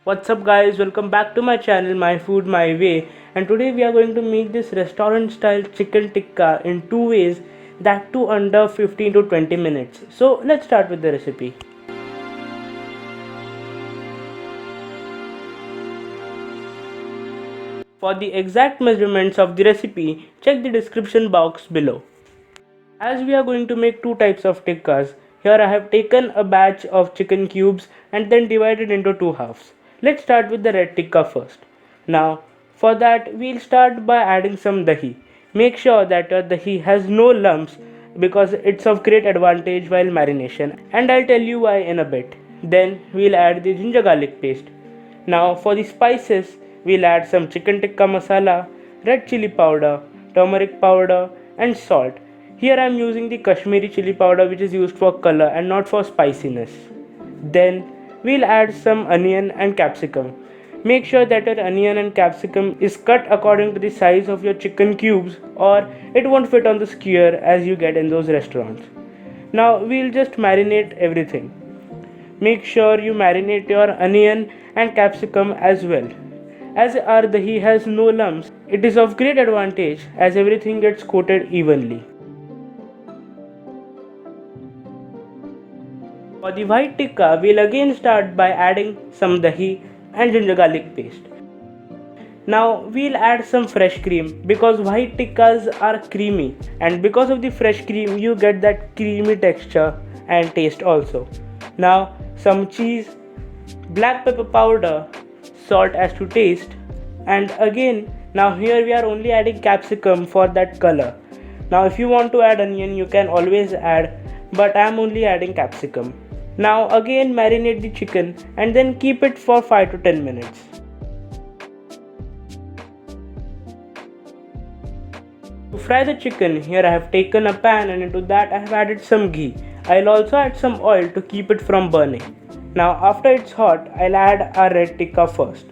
What's up guys, welcome back to my channel My Food My Way, and today we are going to make this restaurant style chicken tikka in two ways, that too under 15 to 20 minutes. So let's start with the recipe. For the exact measurements of the recipe, check the description box below. As we are going to make two types of tikkas, here I have taken a batch of chicken cubes and then divided into two halves. Let's start with the red tikka first. Now, for that we'll start by adding some dahi. Make sure that your dahi has no lumps because it's of great advantage while marination, and I'll tell you why in a bit. Then we'll add the ginger garlic paste. Now for the spices, we'll add some chicken tikka masala, red chili powder, turmeric powder and salt. Here I am using the Kashmiri chili powder, which is used for color and not for spiciness. Then we'll add some onion and capsicum. Make sure that your onion and capsicum is cut according to the size of your chicken cubes, or it won't fit on the skewer as you get in those restaurants. Now we'll just marinate everything. Make sure you marinate your onion and capsicum as well. As our dahi has no lumps, it is of great advantage as everything gets coated evenly. For the white tikka, we'll again start by adding some dahi and ginger garlic paste. Now we'll add some fresh cream because white tikkas are creamy, and because of the fresh cream you get that creamy texture and taste also. Now some cheese, black pepper powder, salt as to taste, and again now here we are only adding capsicum for that color. Now if you want to add onion you can always add, but I am only adding capsicum. Now again marinate the chicken and then keep it for 5 to 10 minutes. To fry the chicken, here I have taken a pan and into that I have added some ghee. I'll also add some oil to keep it from burning. Now after it's hot, I'll add our red tikka first.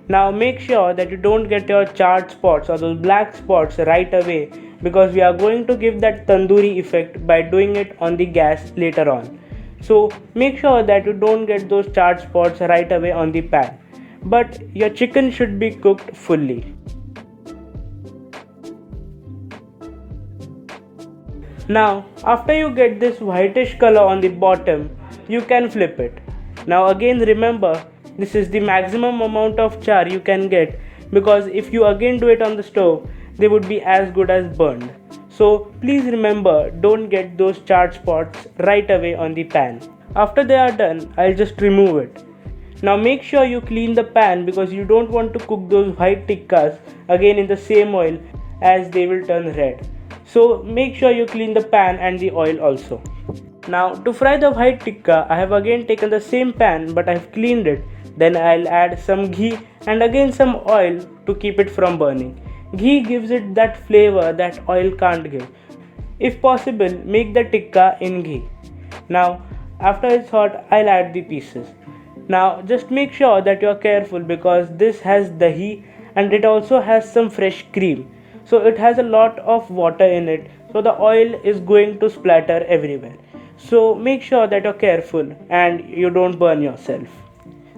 Now make sure that you don't get your charred spots or those black spots right away, because we are going to give that tandoori effect by doing it on the gas later on. So make sure that you don't get those charred spots right away on the pan. But your chicken should be cooked fully. Now, after you get this whitish color on the bottom, you can flip it. Now again remember, this is the maximum amount of char you can get, because if you again do it on the stove, they would be as good as burned. So please remember, don't get those charred spots right away on the pan. After they are done, I'll just remove it. Now make sure you clean the pan because you don't want to cook those white tikkas again in the same oil, as they will turn red. So make sure you clean the pan and the oil also. Now to fry the white tikka, I have again taken the same pan but I have cleaned it. Then I'll add some ghee and again some oil to keep it from burning. Ghee gives it that flavor that oil can't give. If possible, make the tikka in ghee. Now after it's hot, I'll add the pieces. Now just make sure that you are careful because this has dahi and it also has some fresh cream. So it has a lot of water in it, so the oil is going to splatter everywhere. So make sure that you're careful and you don't burn yourself.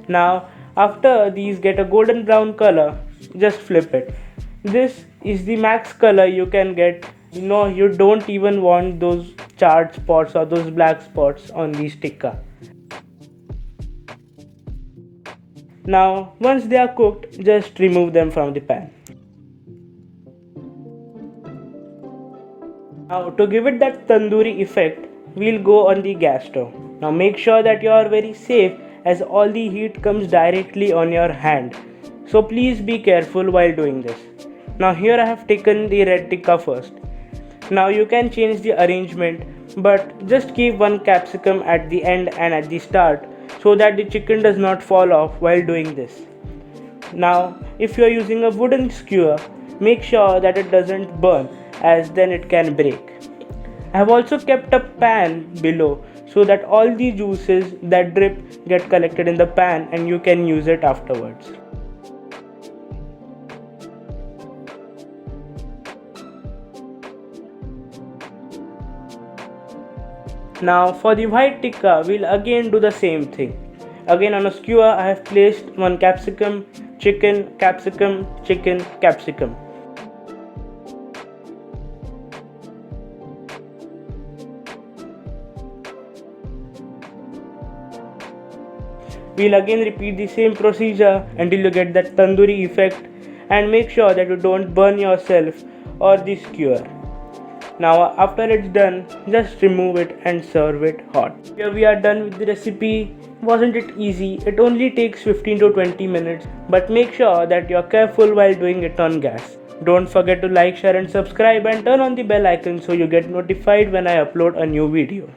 Now after these get a golden brown color, just flip it. This is the max color you can get. You don't even want those charred spots or those black spots on these tikka. Now once they are cooked, just remove them from the pan. Now to give it that tandoori effect, we'll go on the gas stove. Now make sure that you are very safe as all the heat comes directly on your hand. So please be careful while doing this. Now here I have taken the red tikka first. Now you can change the arrangement, but just keep one capsicum at the end and at the start so that the chicken does not fall off while doing this. Now if you are using a wooden skewer, make sure that it doesn't burn, as then it can break. I have also kept a pan below so that all the juices that drip get collected in the pan and you can use it afterwards. Now for the white tikka, we'll again do the same thing. Again, on a skewer, I have placed one capsicum, chicken, capsicum, chicken, capsicum. We'll again repeat the same procedure until you get that tandoori effect, and make sure that you don't burn yourself or the skewer. Now after it's done, just remove it and serve it hot. Here we are done with the recipe. Wasn't it easy? It only takes 15 to 20 minutes, but make sure that you're careful while doing it on gas. Don't forget to like, share and subscribe, and turn on the bell icon so you get notified when I upload a new video.